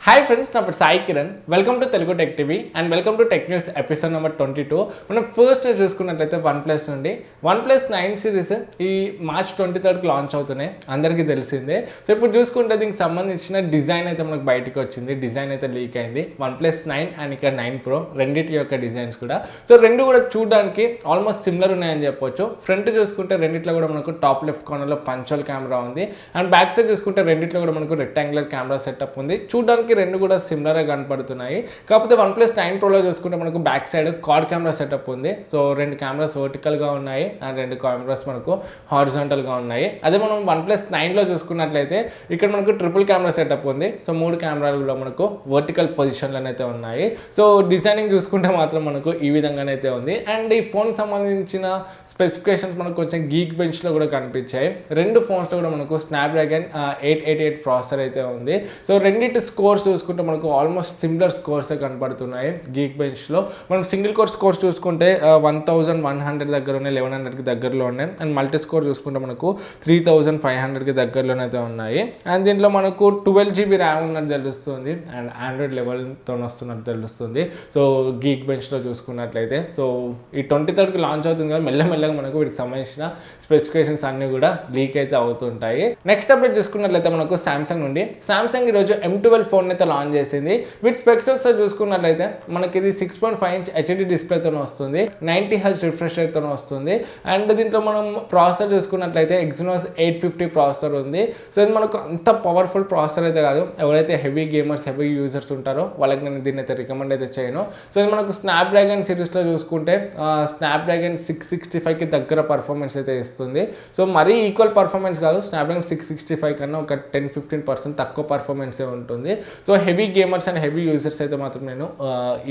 Hi friends, నా పేరు Sai Kiran. Welcome to Telugu tech TV and welcome to tech news episode number 22. మనం first చూసుకున్నట్లయితే OnePlus నుండి OnePlus 9 సిరీస్ ఈ మార్చ్ 23కి లాంచ్ అవుతున్నాయి, అందరికీ తెలిసిందే. సో ఇప్పుడు చూసుకుంటే దీనికి సంబంధించిన డిజైన్ అయితే మనకు బయటకు వచ్చింది. డిజైన్ అయితే లీక్ అయింది. OnePlus 9 అండ్ ఇక్కడ 9 Pro రెండింటి యొక్క డిజైన్స్ కూడా. సో రెండు కూడా చూడడానికి ఆల్మోస్ట్ సిమిలర్ ఉన్నాయని చెప్పొచ్చు. ఫ్రంట్ చూసుకుంటే రెండిట్లో కూడా మనకు టాప్ లెఫ్ట్ కార్నర్లో పంచోల్ కెమెరా ఉంది అండ్ బ్యాక్ సైడ్ చూసుకుంటే రెండిట్లో కూడా మనకు రెక్టాంగులర్ కెమెరా సెటప్ ఉంది. చూడడానికి రెండు కూడా సిమిలర్గా కనపడుతున్నాయి. కాకపోతే OnePlus 9 Proలో చూసుకుంటే మనకు back side quad camera setup ఉంది. సో రెండు కెమెరాస్ వర్టికల్గా ఉన్నాయి అండ్ రెండు కెమెరాస్ మనకు హారిజాంటల్గా ఉన్నాయి. అదే మనం OnePlus 9లో చూసుకున్నట్లయితే ఇక్కడ మనకు ట్రిపుల్ కెమెరా సెటప్ ఉంది. సో మూడు కెమెరాలు కూడా మనకు వర్టికల్ పొజిషన్లోనైతే ఉన్నాయి. సో డిజైనింగ్ చూసుకుంటే మాత్రం మనకు ఈ విధంగానైతే ఉంది. అండ్ ఈ ఫోన్కి సంబంధించిన స్పెసిఫికేషన్స్ మనకు కొంచెం గీక్ బెంచ్లో కూడా కనిపించాయి. రెండు ఫోన్స్లో కూడా మనకు స్నాప్డ్రాగన్ 888 ప్రాసెసర్ అయితే ఉంది. సో రెండింటి స్కోర్స్ చూసుకుంటే మనకు ఆల్మోస్ట్ సిమిలర్ స్కోర్స్ కనపడుతున్నాయి. గీక్ బెంచ్లో మనం సింగిల్ కోర్ స్కోర్స్ చూసుకుంటే 1100 దగ్గర ఉన్నాయి, 1100కి దగ్గరలో ఉన్నాయి. అండ్ మల్టీ స్కోర్ చూసుకుంటే మనకు 3500కి దగ్గరలోనైతే ఉన్నాయి. అండ్ దీంట్లో మనకు 12GB ర్యామ్ ఉన్నట్టు తెలుస్తుంది అండ్ ఆండ్రాయిడ్ లెవెల్తో వస్తున్నట్టు తెలుస్తుంది. సో గీక్ బెంచ్లో చూసుకున్నట్లయితే సో ఈ 23కి లాంచ్ అవుతుంది కదా, మెల్లమెల్లగా మనకు వీటికి సంబంధించిన స్పెసిఫికేషన్స్ అన్నీ కూడా లీక్ అయితే అవుతుంటాయి. నెక్స్ట్ అప్డేట్ చూసుకున్నట్లయితే మనకు సామ్సంగ్ నుండి సామ్సంగ్ ఈరోజు M12 ఫోన్ అయితే లాంచ్ చేసింది. వీటి స్పెక్స్ ఒకసారి చూసుకున్నట్లయితే మనకి ఇది 6.5 ఇంచ్ హెచ్డి డిస్ప్లేతో వస్తుంది, 90Hz రిఫ్రెష్ రేట్తో వస్తుంది. అండ్ దీంట్లో మనం ప్రాసెసర్ చూసుకున్నట్లయితే Exynos 850 ప్రాసెసర్ ఉంది. సో ఇది మనకు అంత పవర్ఫుల్ ప్రాసెసర్ అయితే కాదు. ఎవరైతే హెవీ గేమర్స్ హెవీ యూజర్స్ ఉంటారో వాళ్ళకి నేను దీన్ని అయితే రికమెండ్ అయితే చేయను. సో ఇది మనకు స్నాప్డ్రాగన్ సిరీస్లో చూసుకుంటే స్నాప్డ్రాగన్ 665కి దగ్గర పర్ఫార్మెన్స్ అయితే ఇస్తుంది. సో మరీ ఈక్వల్ పర్ఫార్మెన్స్ కాదు, స్నాప్డ్రాగన్ 665 కన్నా ఒక 10-15% తక్కువ పర్ఫార్మెన్సే ఉంటుంది. So heavy gamers and heavy users అయితే మాత్రం నేను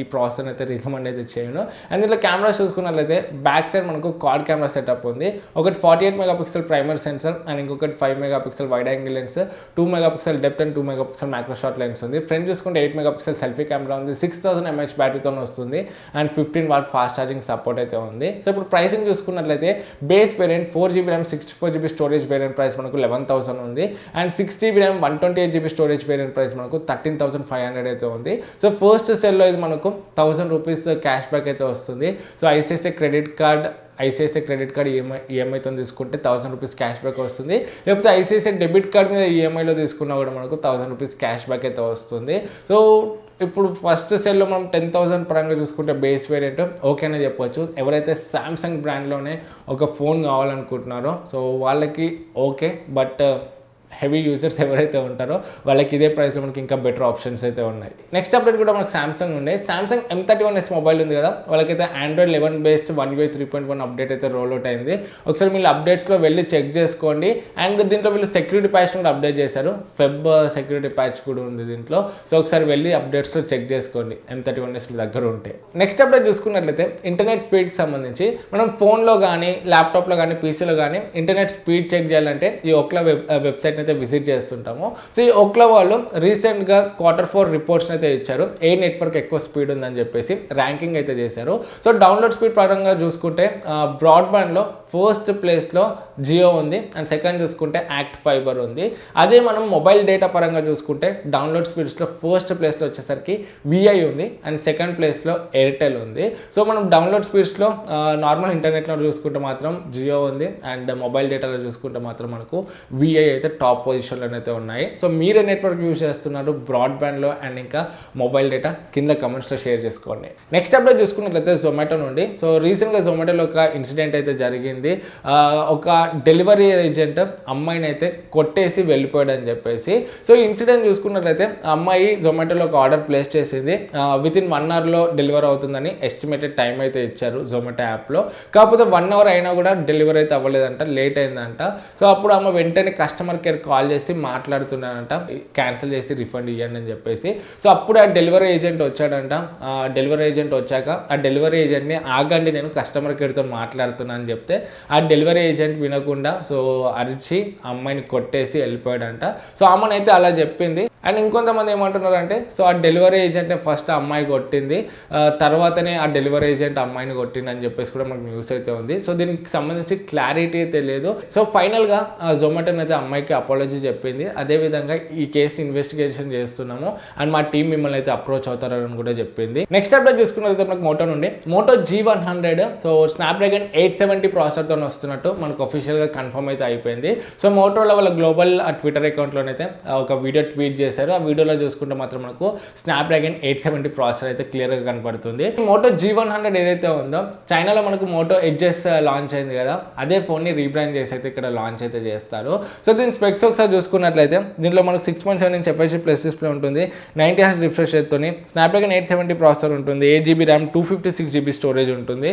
ఈ ప్రాసెసర్ అయితే రికమెండ్ అయితే చేయను. అండ్ దీంట్లో కెమెరాస్ చూసుకున్నట్లయితే బ్యాక్ సైడ్ మనకు క్వాడ్ కెమెరా సెటప్ ఉంది. ఒకటి 48 మెగాపిక్సెల్ ప్రైమరీ సెన్సర్ అండ్ ఇంకొకటి 5 megapixel wide angle lens, 2 megapixel depth and 2 megapixel micro shot lens ఉంది. ఫ్రంట్ చూసుకుంటే 8 మెగాపిక్సెల్ సెల్ఫీ కెమెరా ఉంది, 6000 mAh బ్యాటరీతో వస్తుంది and 15 watt fast charging support అయితే ఉంది. సో ఇప్పుడు ప్రైసింగ్ చూసుకున్నట్లయితే base variant 4GB RAM 64GB storage variant price మనకు 11,000 ఉంది and 6GB RAM 128GB storage variant price మనకు 13,500 అయితే ఉంది. సో ఫస్ట్ సెల్లో ఇది మనకు 1000 రూపీస్ క్యాష్ బ్యాక్ అయితే వస్తుంది. సో ఐసిఐసిఐ క్రెడిట్ కార్డ్ ఈఎంఐతో తీసుకుంటే 1000 రూపీస్ క్యాష్ బ్యాక్ వస్తుంది. లేకపోతే ఐసిఐసిఐ డెబిట్ కార్డ్ మీద ఈఎంఐలో తీసుకున్నా కూడా మనకు 1000 రూపీస్ క్యాష్ బ్యాక్ అయితే వస్తుంది. సో ఇప్పుడు ఫస్ట్ సెల్లో మనం 10,000 పరంగా చూసుకుంటే బేస్ వేరియంట్ ఓకేనే చెప్పొచ్చు. ఎవరైతే సామ్సంగ్ బ్రాండ్లోనే ఒక ఫోన్ కావాలనుకుంటున్నారో సో వాళ్ళకి ఓకే, బట్ హెవీ యూజర్స్ ఎవరైతే ఉంటారో వాళ్ళకి ఇదే ప్రైస్లో మనకి ఇంకా బెటర్ ఆప్షన్స్ అయితే ఉన్నాయి. నెక్స్ట్ అప్డేట్ కూడా మనకు సామ్సంగ్ ఉండే సామ్సంగ్ M31s మొబైల్ ఉంది కదా, వాళ్ళకైతే ఆండ్రాయిడ్ 11 బేస్డ్ 1UI 3.1 అప్డేట్ అయితే రోల్ అవుట్ అయింది. ఒకసారి మీరు అప్డేట్స్లో వెళ్ళి చెక్ చేసుకోండి. అండ్ దీంట్లో వీళ్ళు సెక్యూరిటీ ప్యాచ్ కూడా అప్డేట్ చేశారు, ఫెబ్ సెక్యూరిటీ ప్యాచ్ కూడా ఉంది దీంట్లో. సో ఒకసారి వెళ్ళి అప్డేట్స్లో చెక్ చేసుకోండి M31s మీ దగ్గర ఉంటే. నెక్స్ట్ అప్డేట్ చూసుకున్నట్లయితే ఇంటర్నెట్ స్పీడ్కి సంబంధించి మనం ఫోన్లో కానీ ల్యాప్టాప్లో కానీ పీసీలో కానీ ఇంటర్నెట్ స్పీడ్ చెక్ చేయాలంటే ఈ ఓక్లా వెబ్సైట్ అయితే విజిట్ చేస్తుంటాము. సో ఈ ఓక్లా వాళ్ళు రీసెంట్గా Q4 రిపోర్ట్స్ అయితే ఇచ్చారు. ఏ నెట్వర్క్ ఎక్కువ స్పీడ్ ఉందని చెప్పేసి ర్యాంకింగ్ అయితే చేశారు. సో డౌన్లోడ్ స్పీడ్ పరంగా చూసుకుంటే బ్రాడ్బ్యాండ్లో ఫస్ట్ ప్లేస్లో జియో ఉంది అండ్ సెకండ్ చూసుకుంటే యాక్ట్ ఫైబర్ ఉంది. అదే మనం మొబైల్ డేటా పరంగా చూసుకుంటే డౌన్లోడ్ స్పీడ్స్లో ఫస్ట్ ప్లేస్లో వచ్చేసరికి విఐ ఉంది అండ్ సెకండ్ ప్లేస్లో ఎయిర్టెల్ ఉంది. సో మనం డౌన్లోడ్ స్పీడ్స్లో నార్మల్ ఇంటర్నెట్లో చూసుకుంటే మాత్రం జియో ఉంది అండ్ మొబైల్ డేటాలో చూసుకుంటే మాత్రం మనకు విఐ అయితే టాప్ పొజిషన్లోనే అయితే ఉన్నాయి. సో మీరే నెట్వర్క్ యూజ్ చేస్తున్నారు బ్రాడ్బ్యాండ్లో అండ్ ఇంకా మొబైల్ డేటా కింద కమెంట్స్లో షేర్ చేసుకోండి. నెక్స్ట్ అప్డేట్ చూసుకున్నట్లయితే జొమాటో నుండి సో రీసెంట్గా జొమాటోలో ఒక ఇన్సిడెంట్ అయితే జరిగింది. ఒక డెలివరీ ఏజెంట్ అమ్మాయిని అయితే కొట్టేసి వెళ్ళిపోయాడు అని చెప్పేసి. సో ఇన్సిడెంట్ చూసుకున్నట్లయితే అమ్మాయి జొమాటోలో ఒక ఆర్డర్ ప్లేస్ చేసింది, వితిన్ 1 అవర్లో డెలివరీ అవుతుందని ఎస్టిమేటెడ్ టైం అయితే ఇచ్చారు జొమాటో యాప్లో. కాకపోతే 1 అవర్ అయినా కూడా డెలివరీ అయితే అవ్వలేదంట, లేట్ అయిందంట. సో అప్పుడు ఆమె వెంటనే కస్టమర్ కేర్ కాల్ చేసి మాట్లాడుతున్నాడంట, క్యాన్సిల్ చేసి రిఫండ్ ఇవ్వండి అని చెప్పేసి. సో అప్పుడు ఆ డెలివరీ ఏజెంట్ వచ్చాడంట. డెలివరీ ఏజెంట్ వచ్చాక ఆ డెలివరీ ఏజెంట్ని ఆగండి నేను కస్టమర్ కేర్తో మాట్లాడుతున్నా అని చెప్తే ఆ డెలివరీ ఏజెంట్ వినకుండా సో అరిచి అమ్మాయిని కొట్టేసి వెళ్ళిపోయాడంట. సో ఆమెనైతే అలా చెప్పింది. అండ్ ఇంకొంతమంది ఏమంటున్నారంటే సో ఆ డెలివరీ ఏజెంట్ని ఫస్ట్ అమ్మాయి కొట్టింది, తర్వాతనే ఆ డెలివరీ ఏజెంట్ అమ్మాయిని కొట్టింది అని చెప్పేసి కూడా మనకు న్యూస్ అయితే ఉంది. సో దీనికి సంబంధించి క్లారిటీ అయితే లేదు. సో ఫైనల్గా జొమాటోని అయితే అమ్మాయికి అపాలజీ చెప్పింది. అదేవిధంగా ఈ కేసుని ఇన్వెస్టిగేషన్ చేస్తున్నాము అండ్ మా టీం మిమ్మల్ని అయితే అప్రోచ్ అవుతారని కూడా చెప్పింది. నెక్స్ట్ అప్డేట్ చూసుకున్నట్లయితే మనకు మోటో నుండి మోటో G100 సో స్నాప్డ్రాగన్ 870 ప్రాసెసర్తో వస్తున్నట్టు మనకు అఫీషియల్గా కన్ఫర్మ్ అయితే అయిపోయింది. సో మోటోలో వాళ్ళ గ్లోబల్ ట్విట్టర్ అకౌంట్లోనైతే ఒక వీడియో ట్వీట్ చేశారు. ఆ వీడియోలో చూసుకుంటే మాత్రం మనకు స్నాప్డ్రాగన్ 870 ప్రాసెసర్ అయితే క్లియర్గా కనపడుతుంది. మోటో G100 ఏదైతే ఉందో చైనాలో మనకు మోటో ఎడ్జెస్ లాంచ్ అయింది కదా, అదే ఫోన్ని రీబ్రాండ్ చేసి అయితే ఇక్కడ లాంచ్ అయితే చేస్తారు. సో దీని స్పెక్స్ ఒకసారి చూసుకున్నట్లయితే దీంట్లో మనకు 6.7 ఇంచ్ FHD ప్లస్ డిస్ప్లే ఉంటుంది, 90 Hz రిఫ్రెష్ రేట్తోని స్నాప్డ్రాగన్ 870 ప్రాసెసర్ ఉంటుంది, 8GB ర్యామ్ 256GB స్టోరేజ్ ఉంటుంది,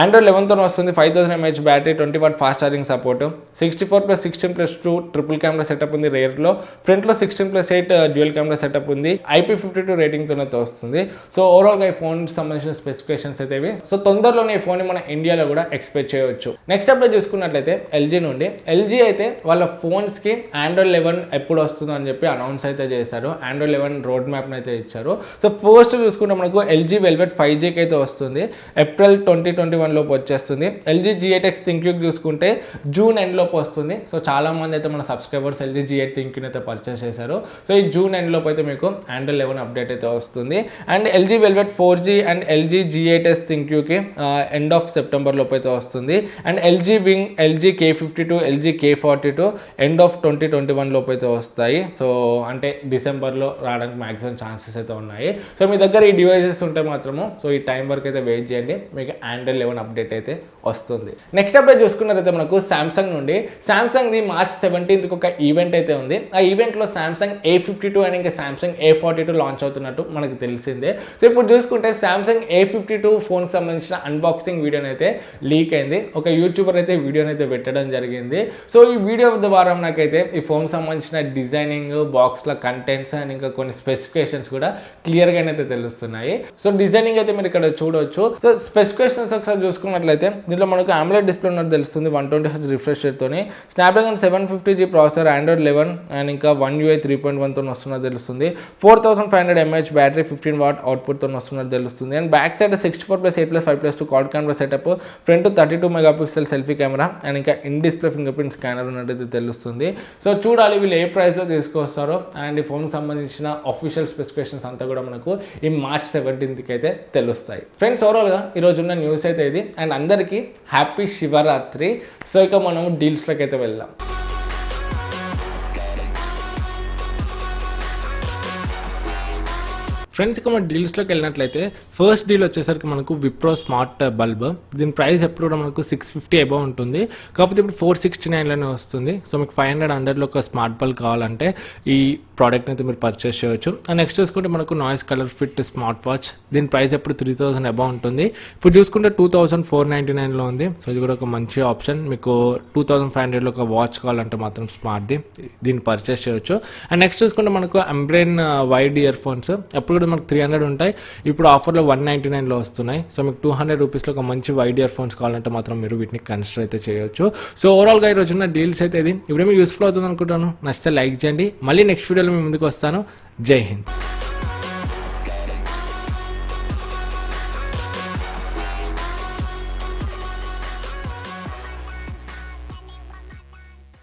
ఆండ్రాయిడ్ 11తో వస్తుంది, 5000 mAh battery, 20W fast charging support, 64+16+2 triple camera setup ఉంది రేర్లో, ఫ్రంట్లో 16+8 డ్యూయల్ కెమెరా సెటప్ ఉంది, IP52 రేటింగ్తో వస్తుంది. సో ఓవరాల్గా ఈ ఫోన్ సంబంధించిన స్పెసిఫికేషన్స్ అయితే ఇవి. సో తొందరలోనే ఈ ఫోన్ మన ఇండియాలో కూడా ఎక్స్పెక్ట్ చేయవచ్చు. నెక్స్ట్ అప్డేట్ చూసుకున్నట్లయితే ఎల్జీ నుండి ఎల్జీ అయితే వాళ్ళ ఫోన్స్కి ఆండ్రాయిడ్ 11 ఎప్పుడు వస్తుందో అని చెప్పి అనౌన్స్ అయితే చేశారు. ఆండ్రాయిడ్ 11 రోడ్ మ్యాప్ని అయితే ఇచ్చారు. సో ఫస్ట్ చూసుకుంటే మనకు ఎల్జీ వెల్వెట్ 5Gకి అయితే వస్తుంది, ఏప్రిల్ 2021 లోపు వచ్చేస్తుంది. ఎల్జీ G8X థింక్యూక్ చూసుకుంటే జూన్ ఎండ్ లోపు వస్తుంది. సో చాలా మంది అయితే మన సబ్స్క్రైబర్స్ ఎల్జీ G8 థింక్యూని అయితే పర్చేస్ చేశారు. సో ఈ జూన్ ఎండ్ లోపు అయితే మీకు ఆండ్రాయిడ్ 11 అప్డేట్ అయితే వస్తుంది. And LG Velvet 4G and LG G8S థింక్యూకి ఎండ్ ఆఫ్ సెప్టెంబర్ లోపు అయితే వస్తుంది. And LG Wing, LG K52, LG K42 end of 2021 లోపు అయితే వస్తాయి. సో అంటే డిసెంబర్లో రావడానికి మ్యాక్సిమం ఛాన్సెస్ అయితే ఉన్నాయి. సో మీ దగ్గర ఈ డివైసెస్ ఉంటే మాత్రము సో ఈ టైం వరకు అయితే వెయిట్ చేయండి, మీకు ఆండ్రాయిడ్ 11 అప్డేట్ అయితే వస్తుంది. నెక్స్ట్ అప్డేట్ చూసుకున్నట్లయితే మనకు సామ్సంగ్ నుండి సామ్సంగ్ది March 17th ఒక ఈవెంట్ అయితే ఉంది. ఆ ఈవెంట్లో సామ్సంగ్ A52 అని ఇంకా సామ్సంగ్ A42 లాంచ్ అవుతున్నట్టు మనకు తెలిసిందే. సో ఇప్పుడు చూసుకుంటే సామ్సంగ్ A52 ఫోన్కి సంబంధించిన అన్బాక్సింగ్ వీడియోని అయితే లీక్ అయింది. ఒక యూట్యూబర్ అయితే వీడియోని అయితే పెట్టడం జరిగింది. సో ఈ వీడియో ద్వారా నాకైతే ఈ ఫోన్కి సంబంధించిన డిజైనింగ్, బాక్స్ల కంటెంట్స్ అండ్ ఇంకా కొన్ని స్పెసిఫికేషన్స్ కూడా క్లియర్గా అయితే తెలుస్తున్నాయి. సో డిజైనింగ్ అయితే మీరు ఇక్కడ చూడవచ్చు. సో స్పెసిఫికేషన్స్ ఒకసారి చూసుకున్నట్లయితే దీంట్లో మనకు AMOLED డిస్ప్లే ఉన్నట్టు తెలుస్తుంది, 120 Hz రిఫ్రెష్ రేట్తోని, Snapdragon 750G processor, Android 11 and ఇంకా One UI 3.1తో వస్తున్నట్టు తెలుస్తుంది, 4500 mAh బ్యాటరీ, 15W అవుట్పుట్తో వస్తున్నట్టు తెలుస్తుంది. And back side 64+8+5+2 quad camera setup, front 32 megapixel selfie camera and ఇంకా in display fingerprint scanner ఉన్నట్టు తెలుస్తుంది. సో చూడాలి వీళ్ళు ఏ ప్రైస్లో తీసుకొస్తారో అండ్ ఈ ఫోన్కి సంబంధించిన అఫీషియల్ స్పెసిఫికేషన్స్ అంతా కూడా మనకు ఈ March 17th అయితే తెలుస్తాయి. ఫ్రెండ్స్ ఓవరాల్గా ఈరోజు ఉన్న న్యూస్ అయితే ఇది అండ్ అందరికీ హ్యాపీ శివరాత్రి. సో ఇక మనం డీల్స్లోకి అయితే వెళ్దాం. ఫ్రెండ్స్ ఇక మన డీల్స్లోకి వెళ్ళినట్లయితే ఫస్ట్ డీల్ వచ్చేసరికి మనకు విప్రో స్మార్ట్ బల్బ్. దీని ప్రైస్ ఎప్పుడు కూడా మనకు 650 అబౌవ్ ఉంటుంది, కాకపోతే ఇప్పుడు 469లోనే వస్తుంది. సో మీకు 500 అండర్లో ఒక స్మార్ట్ బల్బ్ కావాలంటే ఈ ప్రోడక్ట్ని అయితే మీరు పర్చేస్ చేయవచ్చు. అండ్ నెక్స్ట్ చూసుకుంటే మనకు నాయిస్ కలర్ఫిట్ స్మార్ట్ వాచ్, దీని ప్రైస్ ఎప్పుడు 3000 అబౌవ్ ఉంటుంది. ఇప్పుడు చూసుకుంటే 2499లో ఉంది. సో ఇది కూడా ఒక మంచి ఆప్షన్. మీకు 2500లో ఒక వాచ్ కావాలంటే మాత్రం స్మార్ట్ది, దీన్ని పర్చేస్ చేయవచ్చు. అండ్ నెక్స్ట్ చూసుకుంటే మనకు ఎంబ్రెయిన్ వైడ్ ఇయర్ ఫోన్స్ ఎప్పుడు కూడా మనకు 300 ఉంటాయి, ఇప్పుడు ఆఫర్లో 199లో వస్తున్నాయి. సో మీకు 200 రూపీస్లో ఒక మంచి వైడ్ ఇయర్ ఫోన్స్ కావాలంటే మాత్రం మీరు వీటిని కన్సిడర్ అయితే చేయొచ్చు. సో ఓవరాల్గా ఈరోజు ఉన్న డీల్స్ అయితే ఇది. ఇప్పుడే మీకు యూస్ఫుల్ అవుతుంది అనుకుంటాను. నచ్చితే లైక్ చేయండి. మళ్ళీ నెక్స్ట్ వీడియోలో మీ ముందుకు వస్తాను. జై హింద్.